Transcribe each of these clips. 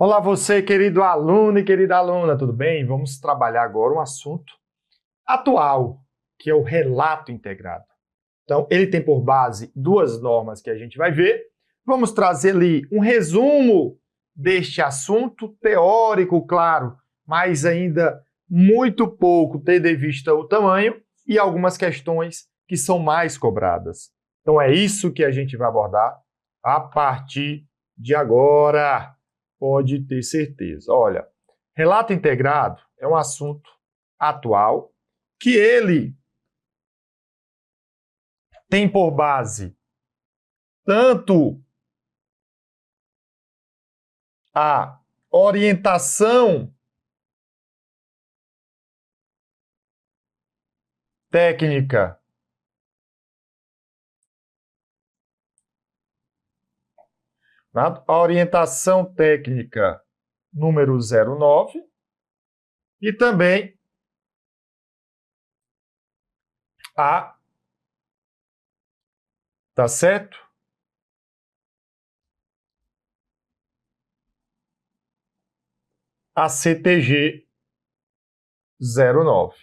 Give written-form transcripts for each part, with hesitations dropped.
Olá você, querido aluno e querida aluna, tudo bem? Vamos trabalhar agora um assunto atual, que é o relato integrado. Então, ele tem por base duas normas que a gente vai ver. Vamos trazer ali um resumo deste assunto teórico, claro, mas ainda muito pouco, tendo em vista o tamanho, e algumas questões que são mais cobradas. Então, é isso que a gente vai abordar a partir de agora. Pode ter certeza. Olha, relato integrado é um assunto atual que ele tem por base tanto a orientação técnica, a orientação técnica número 09 e também a, tá certo? A CTG 09.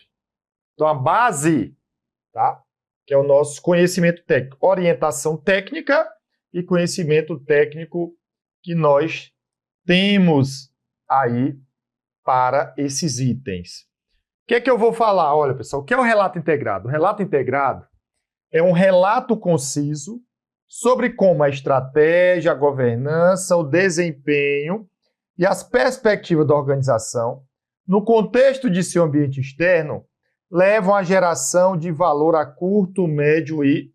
Então a base, tá? Que é o nosso conhecimento técnico, orientação técnica e conhecimento técnico que nós temos aí para esses itens. O que é que eu vou falar? Olha, pessoal, o que é o relato integrado? O relato integrado é um relato conciso sobre como a estratégia, a governança, o desempenho e as perspectivas da organização, no contexto de seu ambiente externo, levam à geração de valor a curto, médio e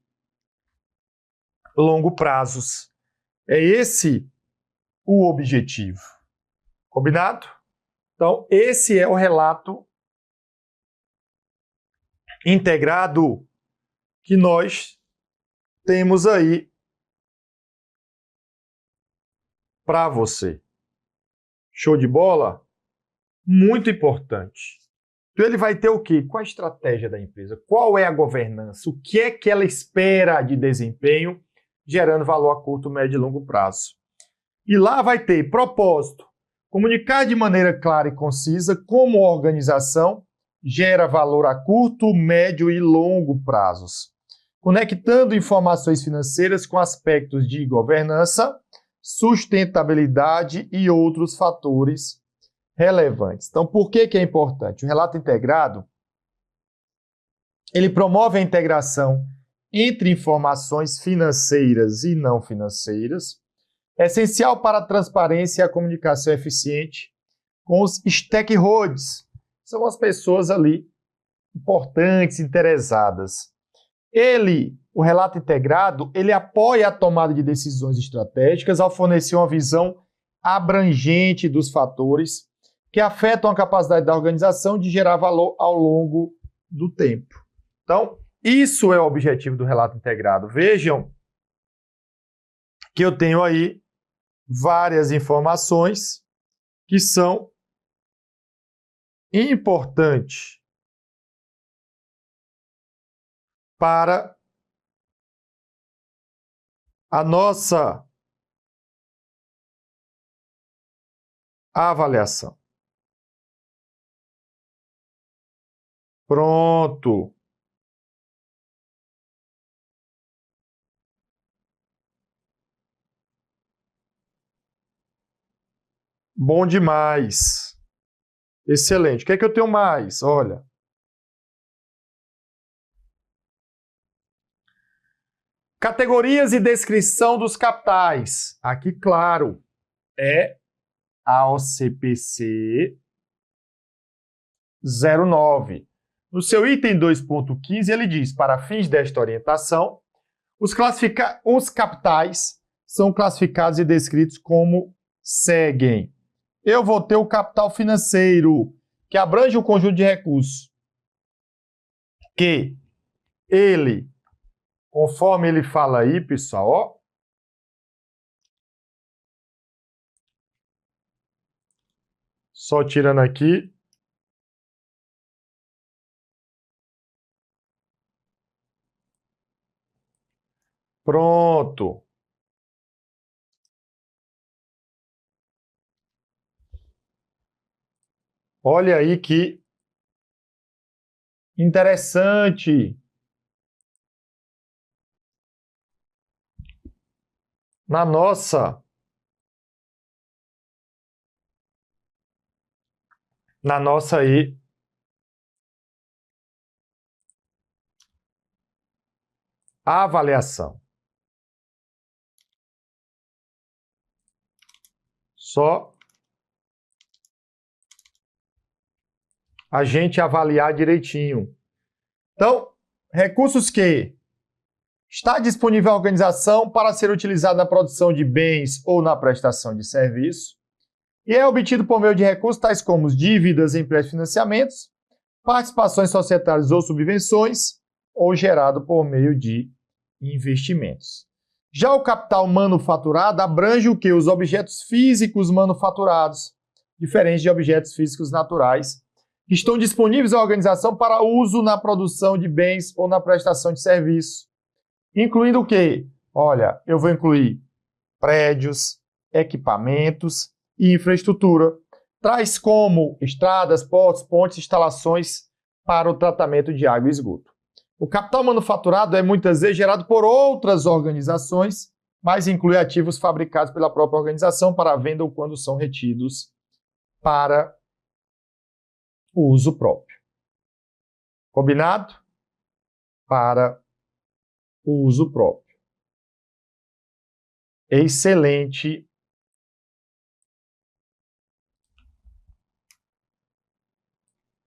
longo prazos. É esse o objetivo. Combinado? Então, esse é o relato integrado que nós temos aí para você. Show de bola? Muito importante. Então, ele vai ter o quê? Qual a estratégia da empresa? Qual é a governança? O que é que ela espera de desempenho, gerando valor a curto, médio e longo prazo? E lá vai ter propósito, comunicar de maneira clara e concisa como a organização gera valor a curto, médio e longo prazos, conectando informações financeiras com aspectos de governança, sustentabilidade e outros fatores relevantes. Então, por que é importante? O relato integrado, ele promove a integração entre informações financeiras e não financeiras, essencial para a transparência e a comunicação eficiente com os stakeholders. São as pessoas ali importantes, interessadas. O relato integrado, ele apoia a tomada de decisões estratégicas ao fornecer uma visão abrangente dos fatores que afetam a capacidade da organização de gerar valor ao longo do tempo. Então, isso é o objetivo do relato integrado. Vejam que eu tenho aí várias informações que são importantes para a nossa avaliação. Pronto. Bom demais. Excelente. O que é que eu tenho mais? Olha. Categorias e descrição dos capitais. Aqui, claro, é a OCPC 09. No seu item 2.15, ele diz: para fins desta orientação, os capitais são classificados e descritos como seguem. Eu vou ter o capital financeiro, que abrange o conjunto de recursos, que ele, conforme ele fala aí, pessoal, ó, só tirando aqui, pronto. Olha aí que interessante. Na nossa aí avaliação. Só a gente avaliar direitinho. Então, recursos que está disponível à organização para ser utilizado na produção de bens ou na prestação de serviço e é obtido por meio de recursos tais como dívidas, empréstimos, financiamentos, participações societárias ou subvenções ou gerado por meio de investimentos. Já o capital manufaturado abrange o que? Os objetos físicos manufaturados, diferentes de objetos físicos naturais, que estão disponíveis à organização para uso na produção de bens ou na prestação de serviços. Incluindo o quê? Olha, eu vou incluir prédios, equipamentos e infraestrutura, tais como estradas, portos, pontes, instalações para o tratamento de água e esgoto. O capital manufaturado é muitas vezes gerado por outras organizações, mas inclui ativos fabricados pela própria organização para venda ou quando são retidos para o uso próprio. Combinado? Para o uso próprio. Excelente.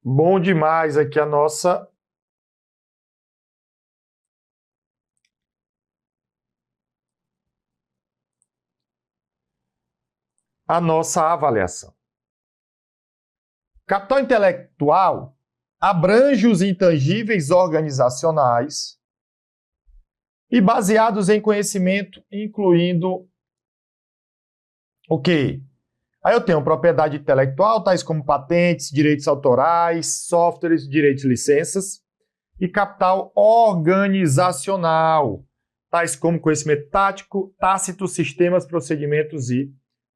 Bom demais aqui a nossa avaliação. Capital intelectual abrange os intangíveis organizacionais e baseados em conhecimento, incluindo o quê? Aí eu tenho propriedade intelectual, tais como patentes, direitos autorais, softwares, direitos e licenças, e capital organizacional, tais como conhecimento tácito, sistemas, procedimentos e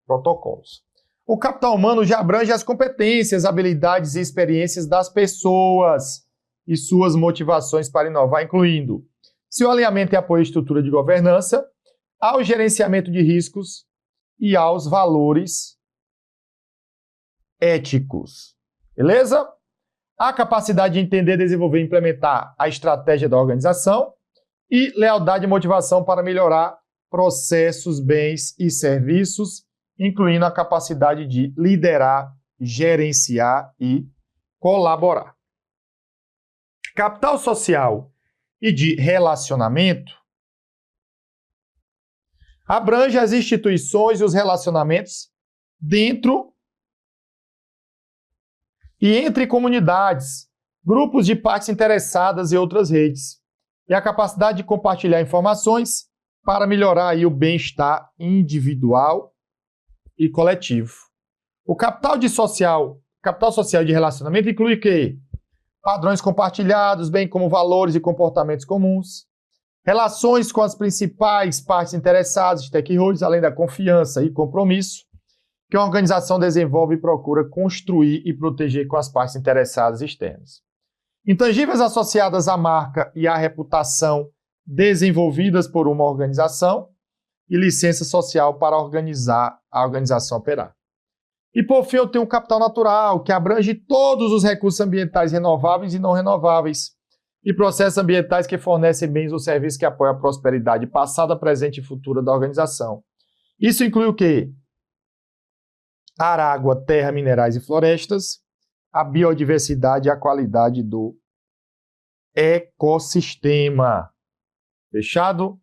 protocolos. O capital humano já abrange as competências, habilidades e experiências das pessoas e suas motivações para inovar, incluindo seu alinhamento e apoio à estrutura de governança, ao gerenciamento de riscos e aos valores éticos. Beleza? A capacidade de entender, desenvolver e implementar a estratégia da organização e lealdade e motivação para melhorar processos, bens e serviços, incluindo a capacidade de liderar, gerenciar e colaborar. Capital social e de relacionamento abrange as instituições e os relacionamentos dentro e entre comunidades, grupos de partes interessadas e outras redes, e a capacidade de compartilhar informações para melhorar aí o bem-estar individual e coletivo. O capital social de relacionamento inclui o quê? Padrões compartilhados, bem como valores e comportamentos comuns, relações com as principais partes interessadas, stakeholders, além da confiança e compromisso, que uma organização desenvolve e procura construir e proteger com as partes interessadas externas. Intangíveis associadas à marca e à reputação desenvolvidas por uma organização e licença social para organizar a organização operar. E por fim eu tenho o capital natural, que abrange todos os recursos ambientais renováveis e não renováveis e processos ambientais que fornecem bens ou serviços que apoiam a prosperidade passada, presente e futura da organização. Isso inclui o quê? Ar, água, terra, minerais e florestas, a biodiversidade e a qualidade do ecossistema. Fechado?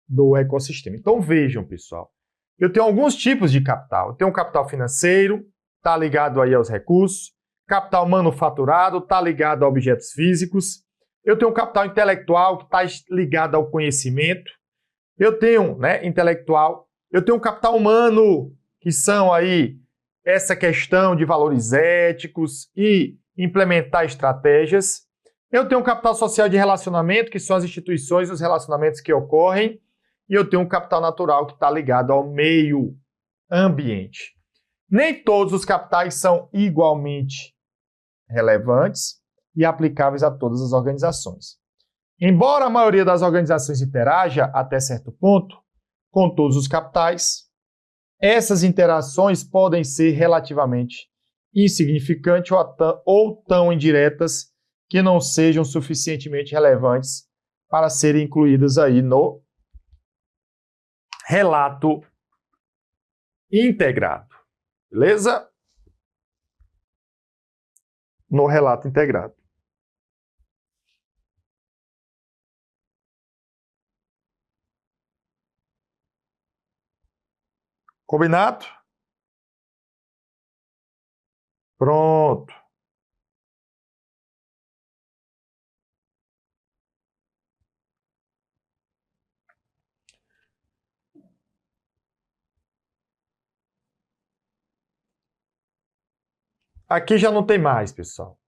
Do ecossistema. Então vejam, pessoal, eu tenho alguns tipos de capital. Eu tenho um capital financeiro, está ligado aí aos recursos, capital manufaturado, está ligado a objetos físicos, eu tenho um capital intelectual que está ligado ao conhecimento, eu tenho, intelectual, eu tenho um capital humano, que são aí essa questão de valores éticos e implementar estratégias. Eu tenho um capital social de relacionamento, que são as instituições e os relacionamentos que ocorrem. E eu tenho um capital natural que está ligado ao meio ambiente. Nem todos os capitais são igualmente relevantes e aplicáveis a todas as organizações. Embora a maioria das organizações interaja até certo ponto com todos os capitais, essas interações podem ser relativamente insignificantes ou tão indiretas que não sejam suficientemente relevantes para serem incluídas aí no relato integrado. Beleza? No relato integrado. Combinado? Pronto. Aqui já não tem mais, pessoal.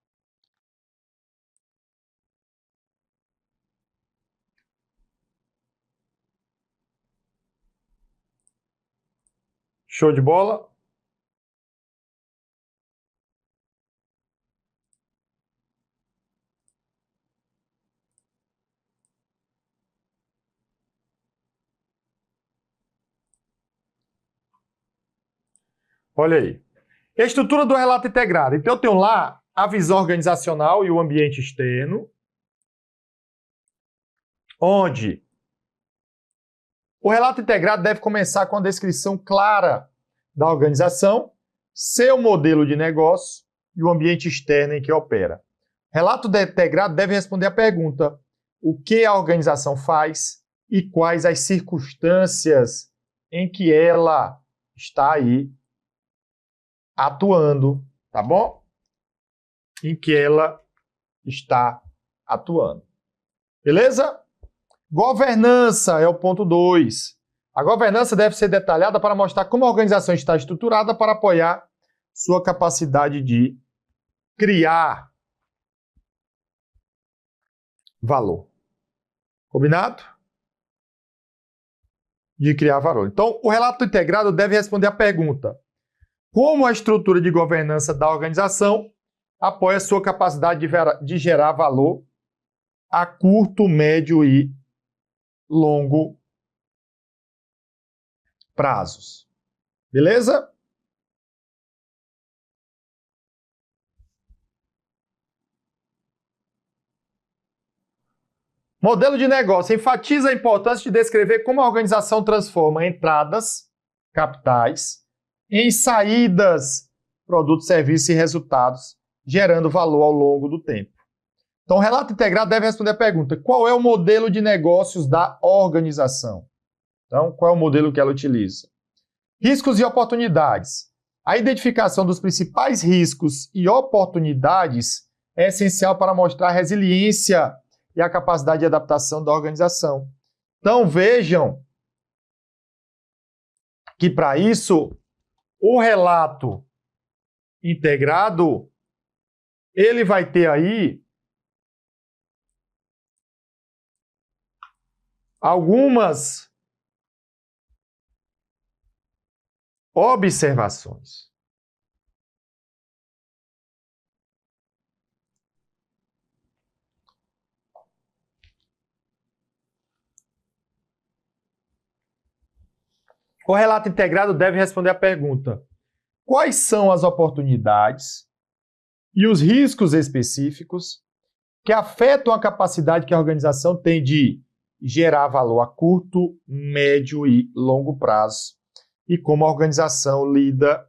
Show de bola? Olha aí. Estrutura do relato integrado. Então, eu tenho lá a visão organizacional e o ambiente externo, onde o relato integrado deve começar com a descrição clara da organização, seu modelo de negócio e o ambiente externo em que opera. Relato integrado deve responder à pergunta: o que a organização faz e quais as circunstâncias em que ela está aí atuando, tá bom? Em que ela está atuando. Beleza? Governança é o ponto 2. A governança deve ser detalhada para mostrar como a organização está estruturada para apoiar sua capacidade de criar valor. Combinado? De criar valor. Então, o relato integrado deve responder à pergunta: como a estrutura de governança da organização apoia sua capacidade de gerar valor a curto, médio e longo prazos. Beleza? Modelo de negócio enfatiza a importância de descrever como a organização transforma entradas, capitais, em saídas, produtos, serviços e resultados, gerando valor ao longo do tempo. Então, o relato integrado deve responder a pergunta: qual é o modelo de negócios da organização? Então, qual é o modelo que ela utiliza? Riscos e oportunidades. A identificação dos principais riscos e oportunidades é essencial para mostrar a resiliência e a capacidade de adaptação da organização. Então, vejam que, para isso, o relato integrado, ele vai ter aí algumas observações. O relato integrado deve responder à pergunta: quais são as oportunidades e os riscos específicos que afetam a capacidade que a organização tem de gerar valor a curto, médio e longo prazo, e como a organização lida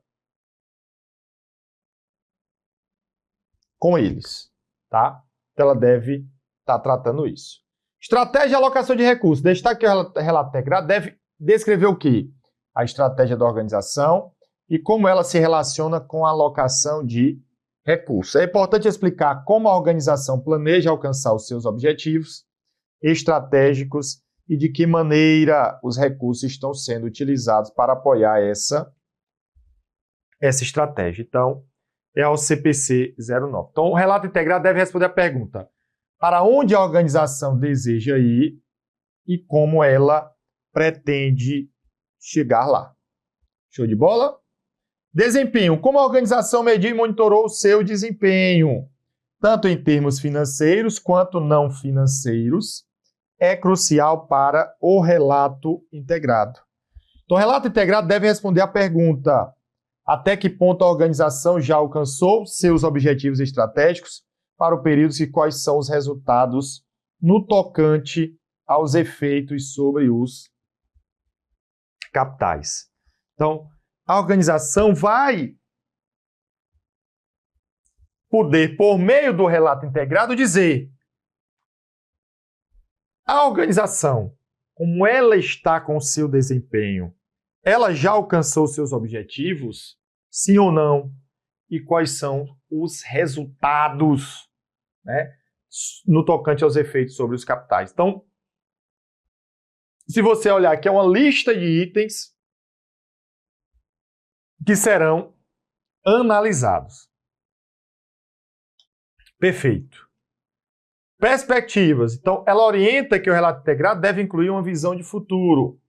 com eles, tá? Então ela deve estar tratando isso. Estratégia de alocação de recursos. Destaque que o relato integrado deve descrever o quê? A estratégia da organização e como ela se relaciona com a alocação de recursos. É importante explicar como a organização planeja alcançar os seus objetivos estratégicos e de que maneira os recursos estão sendo utilizados para apoiar essa estratégia. Então, é o CPC 09. Então, o relato integrado deve responder a pergunta: para onde a organização deseja ir e como ela pretende chegar lá. Show de bola? Desempenho. Como a organização mediu e monitorou o seu desempenho, tanto em termos financeiros quanto não financeiros, é crucial para o relato integrado. Então, o relato integrado deve responder à pergunta: até que ponto a organização já alcançou seus objetivos estratégicos para o período e quais são os resultados no tocante aos efeitos sobre os capitais. Então, a organização vai poder, por meio do relato integrado, dizer: a organização, como ela está com o seu desempenho, ela já alcançou seus objetivos? Sim ou não? E quais são os resultados, né, no tocante aos efeitos sobre os capitais? Então, se você olhar aqui, é uma lista de itens que serão analisados. Perfeito. Perspectivas. Então, ela orienta que o relato integrado deve incluir uma visão de futuro,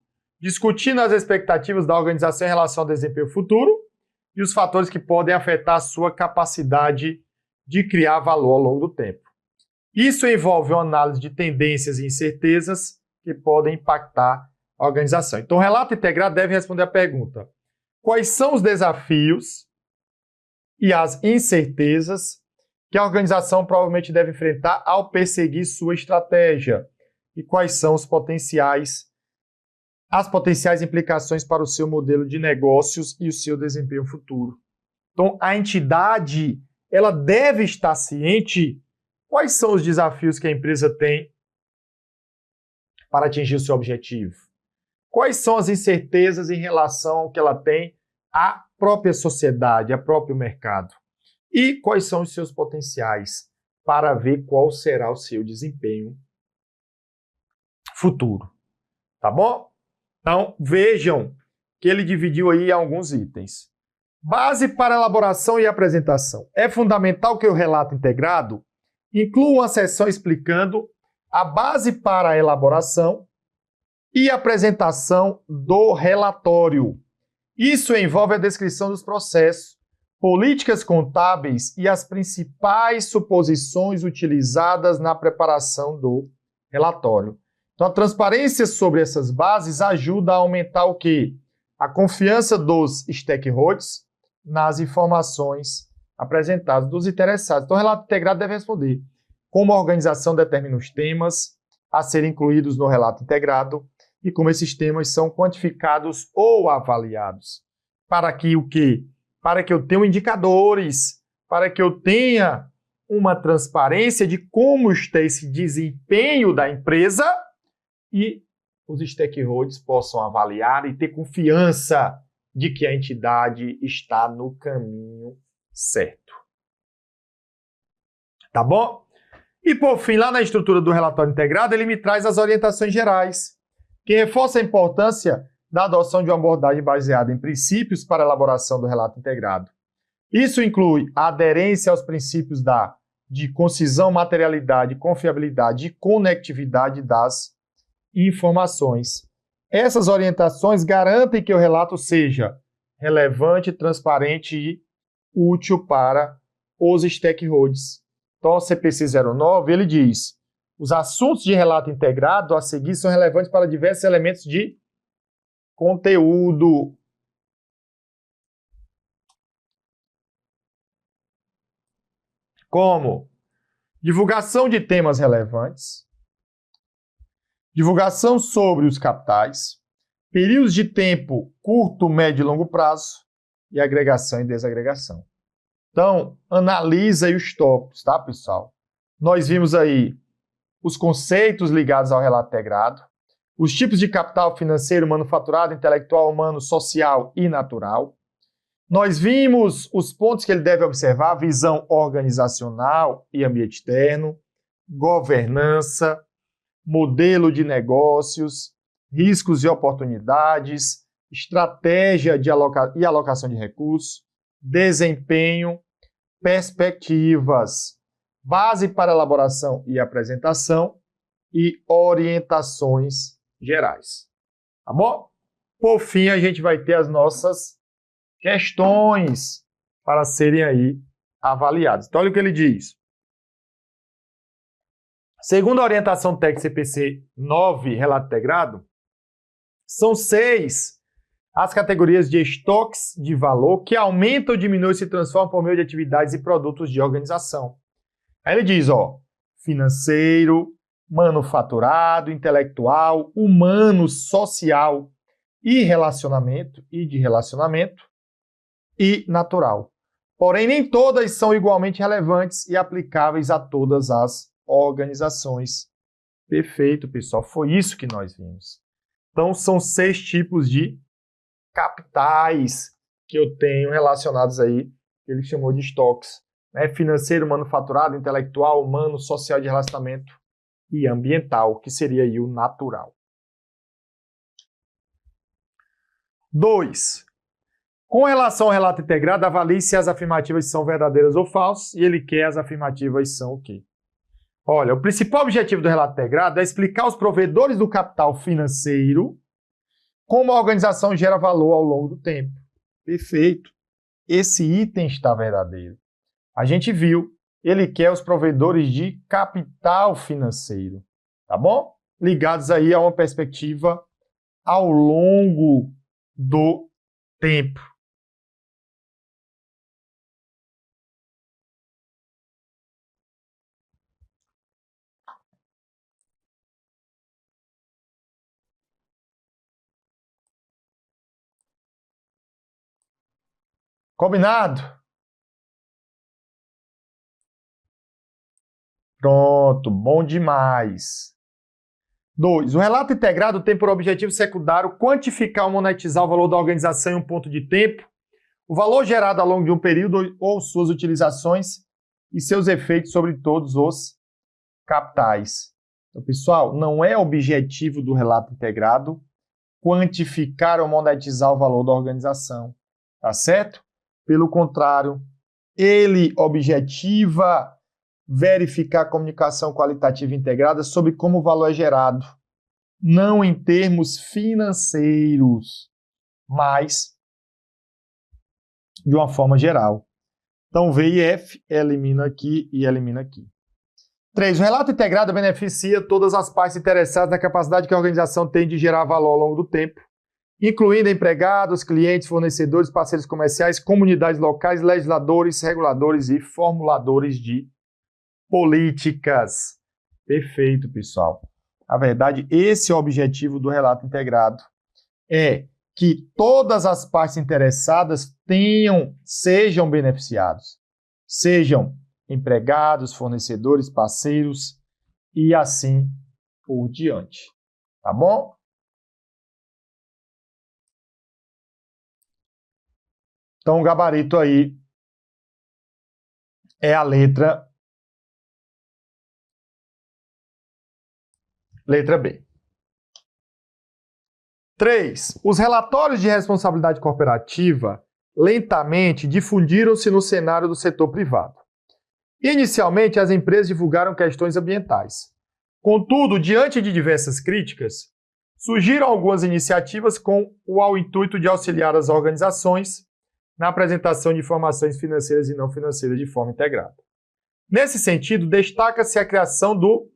discutindo as expectativas da organização em relação ao desempenho futuro e os fatores que podem afetar a sua capacidade de criar valor ao longo do tempo. Isso envolve uma análise de tendências e incertezas que podem impactar a organização. Então, o relato integrado deve responder à pergunta: quais são os desafios e as incertezas que a organização provavelmente deve enfrentar ao perseguir sua estratégia? E quais são as potenciais implicações para o seu modelo de negócios e o seu desempenho futuro? Então, a entidade, ela deve estar ciente quais são os desafios que a empresa tem para atingir o seu objetivo. Quais são as incertezas em relação ao que ela tem à própria sociedade, ao próprio mercado. E quais são os seus potenciais para ver qual será o seu desempenho futuro. Tá bom? Então, vejam que ele dividiu aí em alguns itens. Base para elaboração e apresentação. É fundamental que o relato integrado inclua uma seção explicando a base para a elaboração e apresentação do relatório. Isso envolve a descrição dos processos, políticas contábeis e as principais suposições utilizadas na preparação do relatório. Então, a transparência sobre essas bases ajuda a aumentar o quê? A confiança dos stakeholders nas informações apresentadas dos interessados. Então, o relato integrado deve responder como a organização determina os temas a serem incluídos no relato integrado e como esses temas são quantificados ou avaliados. Para que o quê? Para que eu tenha indicadores, para que eu tenha uma transparência de como está esse desempenho da empresa e os stakeholders possam avaliar e ter confiança de que a entidade está no caminho certo. Tá bom? E por fim, lá na estrutura do relatório integrado, ele me traz as orientações gerais, que reforça a importância da adoção de uma abordagem baseada em princípios para a elaboração do relato integrado. Isso inclui a aderência aos princípios de concisão, materialidade, confiabilidade e conectividade das informações. Essas orientações garantem que o relato seja relevante, transparente e útil para os stakeholders. Então, o CPC 09, ele diz: os assuntos de relato integrado a seguir são relevantes para diversos elementos de conteúdo. Como divulgação de temas relevantes, divulgação sobre os capitais, períodos de tempo curto, médio e longo prazo e agregação e desagregação. Então, analisa aí os tópicos, tá, pessoal? Nós vimos aí os conceitos ligados ao relato integrado, os tipos de capital financeiro, manufaturado, intelectual, humano, social e natural. Nós vimos os pontos que ele deve observar: visão organizacional e ambiente externo, governança, modelo de negócios, riscos e oportunidades, estratégia de alocação de recursos, desempenho, perspectivas, base para elaboração e apresentação e orientações gerais. Tá bom? Por fim, a gente vai ter as nossas questões para serem aí avaliadas. Então, olha o que ele diz. Segundo a orientação técnica CPC 9, relato integrado, são 6 as categorias de estoques de valor que aumentam, diminuem e se transformam por meio de atividades e produtos de organização. Aí ele diz, ó, financeiro, manufaturado, intelectual, humano, social e de relacionamento e natural. Porém, nem todas são igualmente relevantes e aplicáveis a todas as organizações. Perfeito, pessoal. Foi isso que nós vimos. Então, são 6 tipos de capitais que eu tenho relacionados aí, que ele chamou de estoques. Né? Financeiro, manufaturado, intelectual, humano, social, de relacionamento e ambiental, que seria aí o natural. 2. Com relação ao relato integrado, avalie se as afirmativas são verdadeiras ou falsas, e ele quer as afirmativas são o quê? Olha, o principal objetivo do relato integrado é explicar os provedores do capital financeiro como a organização gera valor ao longo do tempo. Perfeito. Esse item está verdadeiro. A gente viu, ele quer os provedores de capital financeiro, tá bom? Ligados aí a uma perspectiva ao longo do tempo. Combinado? Pronto, bom demais. 2. O relato integrado tem por objetivo secundário quantificar ou monetizar o valor da organização em um ponto de tempo, o valor gerado ao longo de um período ou suas utilizações e seus efeitos sobre todos os capitais. Então, pessoal, não é objetivo do relato integrado quantificar ou monetizar o valor da organização, tá certo? Pelo contrário, ele objetiva verificar a comunicação qualitativa integrada sobre como o valor é gerado, não em termos financeiros, mas de uma forma geral. Então, V e F elimina aqui e elimina aqui. 3. O relato integrado beneficia todas as partes interessadas na capacidade que a organização tem de gerar valor ao longo do tempo, incluindo empregados, clientes, fornecedores, parceiros comerciais, comunidades locais, legisladores, reguladores e formuladores de políticas. Perfeito, pessoal. Na verdade, esse é o objetivo do relato integrado. É que todas as partes interessadas sejam beneficiados. Sejam empregados, fornecedores, parceiros e assim por diante. Tá bom? Então, o gabarito aí é a letra B. 3. Os relatórios de responsabilidade corporativa lentamente difundiram-se no cenário do setor privado. Inicialmente, as empresas divulgaram questões ambientais. Contudo, diante de diversas críticas, surgiram algumas iniciativas com o intuito de auxiliar as organizações na apresentação de informações financeiras e não financeiras de forma integrada. Nesse sentido, destaca-se a criação do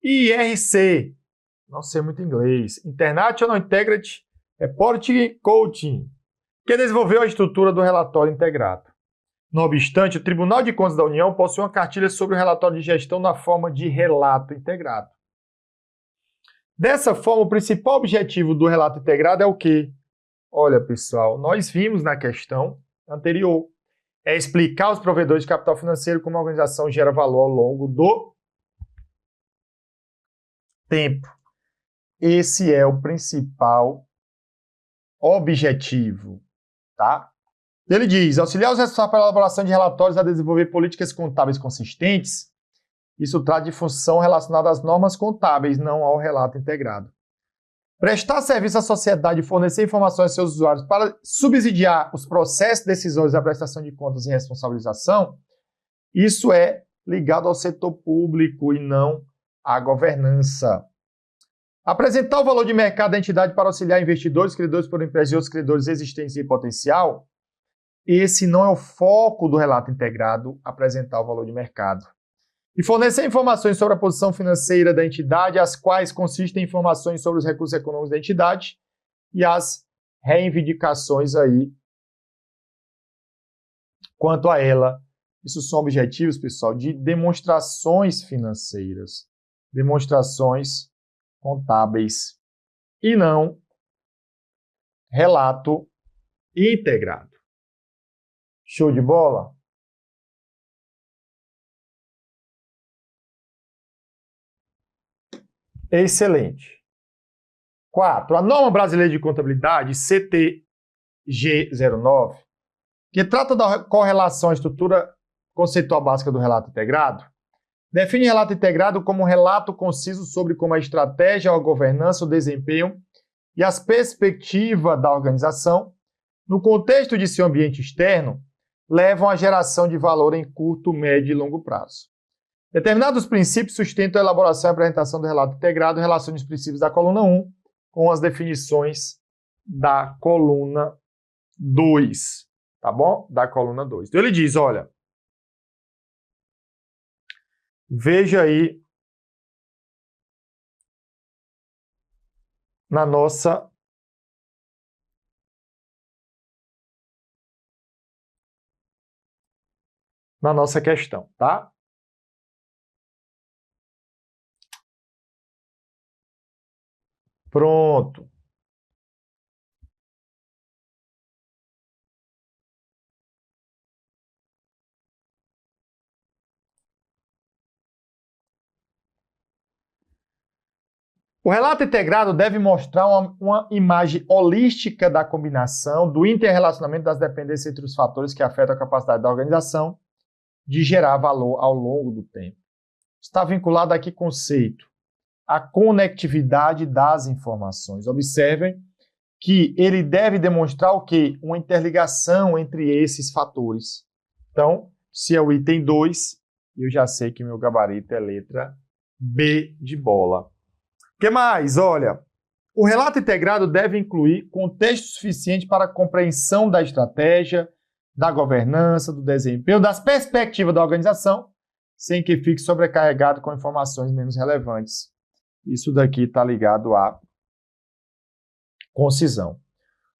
IRC, não sei muito inglês, International Integrated Reporting Coaching, que desenvolveu a estrutura do relatório integrado. Não obstante, o Tribunal de Contas da União possui uma cartilha sobre o relatório de gestão na forma de relato integrado. Dessa forma, o principal objetivo do relato integrado é o quê? Olha, pessoal, nós vimos na questão anterior. É explicar os provedores de capital financeiro como a organização gera valor ao longo do tempo. Esse é o principal objetivo, tá? Ele diz, auxiliar os responsáveis pela elaboração de relatórios a desenvolver políticas contábeis consistentes. Isso trata de função relacionada às normas contábeis, não ao relato integrado. Prestar serviço à sociedade e fornecer informações aos seus usuários para subsidiar os processos decisórios da prestação de contas e responsabilização, isso é ligado ao setor público e não à governança. Apresentar o valor de mercado da entidade para auxiliar investidores, credores por empresas e outros credores existentes e potencial, esse não é o foco do relato integrado, apresentar o valor de mercado. E fornecer informações sobre a posição financeira da entidade, as quais consistem em informações sobre os recursos econômicos da entidade e as reivindicações aí quanto a ela. Isso são objetivos, pessoal, de demonstrações financeiras, demonstrações contábeis e não relato integrado. Show de bola? Excelente. 4. A norma brasileira de contabilidade, CTG 09, que trata da correlação à estrutura conceitual básica do relato integrado, define relato integrado como um relato conciso sobre como a estratégia, a governança, o desempenho e as perspectivas da organização, no contexto de seu ambiente externo, levam à geração de valor em curto, médio e longo prazo. Determinados princípios sustentam a elaboração e apresentação do relato integrado, relacionando os princípios da coluna 1 com as definições da coluna 2, tá bom? Da coluna 2. Então ele diz, olha, veja aí na nossa questão, tá? Pronto. O relato integrado deve mostrar uma imagem holística da combinação, do interrelacionamento das dependências entre os fatores que afetam a capacidade da organização de gerar valor ao longo do tempo. Está vinculado a que conceito? A conectividade das informações. Observem que ele deve demonstrar o quê? Uma interligação entre esses fatores. Então, se é o item 2, eu já sei que meu gabarito é letra B de bola. O que mais? Olha, o relato integrado deve incluir contexto suficiente para a compreensão da estratégia, da governança, do desempenho, das perspectivas da organização, sem que fique sobrecarregado com informações menos relevantes. Isso daqui está ligado à concisão.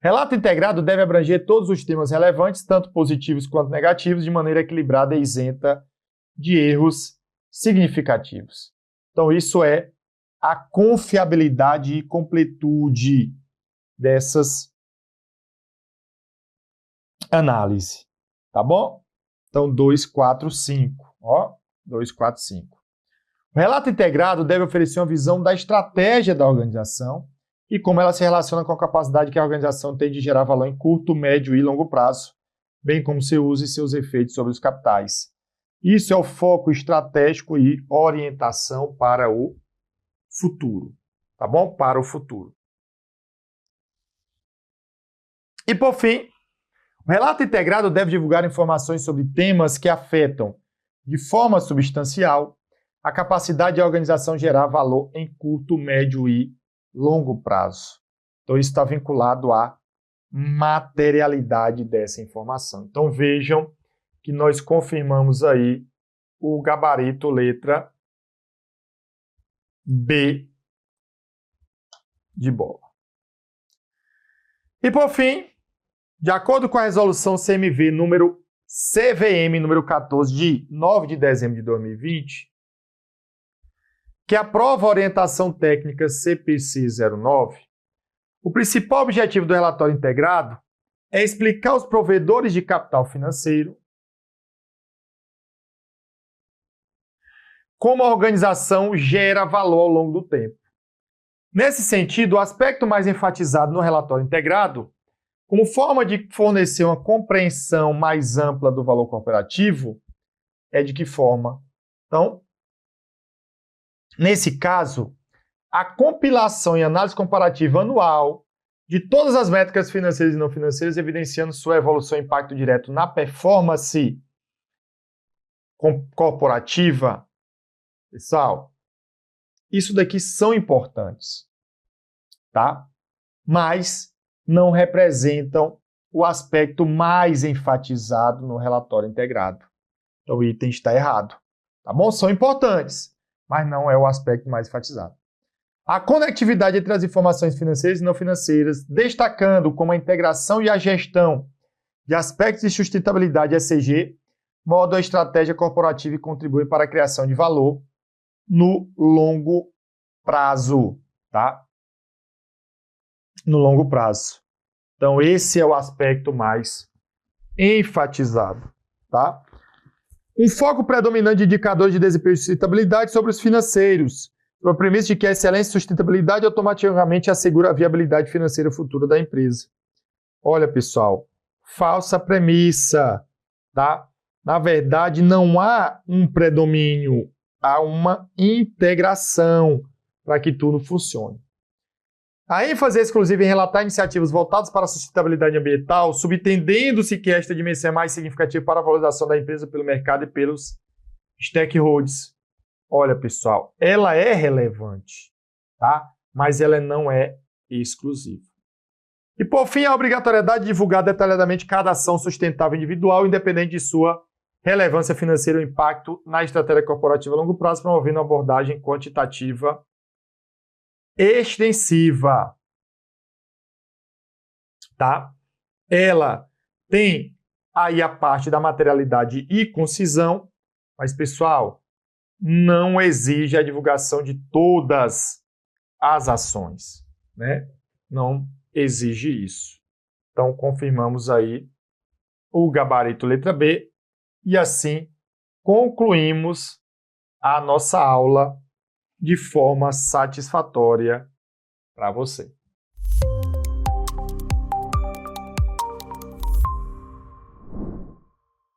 Relato integrado deve abranger todos os temas relevantes, tanto positivos quanto negativos, de maneira equilibrada e isenta de erros significativos. Então, isso é a confiabilidade e completude dessas análises. Tá bom? Então, 2, 4, 5. Ó, 2, 4, 5. O relato integrado deve oferecer uma visão da estratégia da organização e como ela se relaciona com a capacidade que a organização tem de gerar valor em curto, médio e longo prazo, bem como seu uso e seus efeitos sobre os capitais. Isso é o foco estratégico e orientação para o futuro, tá bom? Para o futuro. E por fim, o relato integrado deve divulgar informações sobre temas que afetam de forma substancial a capacidade da organização gerar valor em curto, médio e longo prazo. Então, isso está vinculado à materialidade dessa informação. Então, vejam que nós confirmamos aí o gabarito letra B de bola. E, por fim, de acordo com a resolução CVM número 14, de 9 de dezembro de 2020, que aprova a orientação técnica CPC 09, o principal objetivo do relatório integrado é explicar aos provedores de capital financeiro como a organização gera valor ao longo do tempo. Nesse sentido, o aspecto mais enfatizado no relatório integrado, como forma de fornecer uma compreensão mais ampla do valor corporativo, é de que forma? Então, nesse caso, a compilação e análise comparativa anual de todas as métricas financeiras e não financeiras, evidenciando sua evolução e impacto direto na performance corporativa. Pessoal, isso daqui são importantes, tá? Mas não representam o aspecto mais enfatizado no relatório integrado. Então, o item está errado. Tá bom? São importantes, mas não é o aspecto mais enfatizado. A conectividade entre as informações financeiras e não financeiras, destacando como a integração e a gestão de aspectos de sustentabilidade ESG, modo a estratégia corporativa e contribui para a criação de valor no longo prazo, tá? No longo prazo. Então, esse é o aspecto mais enfatizado, tá? Um foco predominante de indicadores de desempenho e sustentabilidade sobre os financeiros, a premissa de que a excelência e sustentabilidade automaticamente assegura a viabilidade financeira futura da empresa. Olha, pessoal, falsa premissa, tá? Na verdade, não há um predomínio, há uma integração para que tudo funcione. A ênfase é exclusiva em relatar iniciativas voltadas para a sustentabilidade ambiental, subentendendo-se que esta dimensão é mais significativa para a valorização da empresa pelo mercado e pelos stakeholders. Olha, pessoal, ela é relevante, tá? Mas ela não é exclusiva. E, por fim, a obrigatoriedade de divulgar detalhadamente cada ação sustentável individual, independente de sua relevância financeira ou impacto na estratégia corporativa a longo prazo, promovendo uma abordagem quantitativa extensiva, tá? Ela tem aí a parte da materialidade e concisão, mas, pessoal, não exige a divulgação de todas as ações, né? Não exige isso. Então, confirmamos aí o gabarito letra B e assim concluímos a nossa aula de forma satisfatória para você.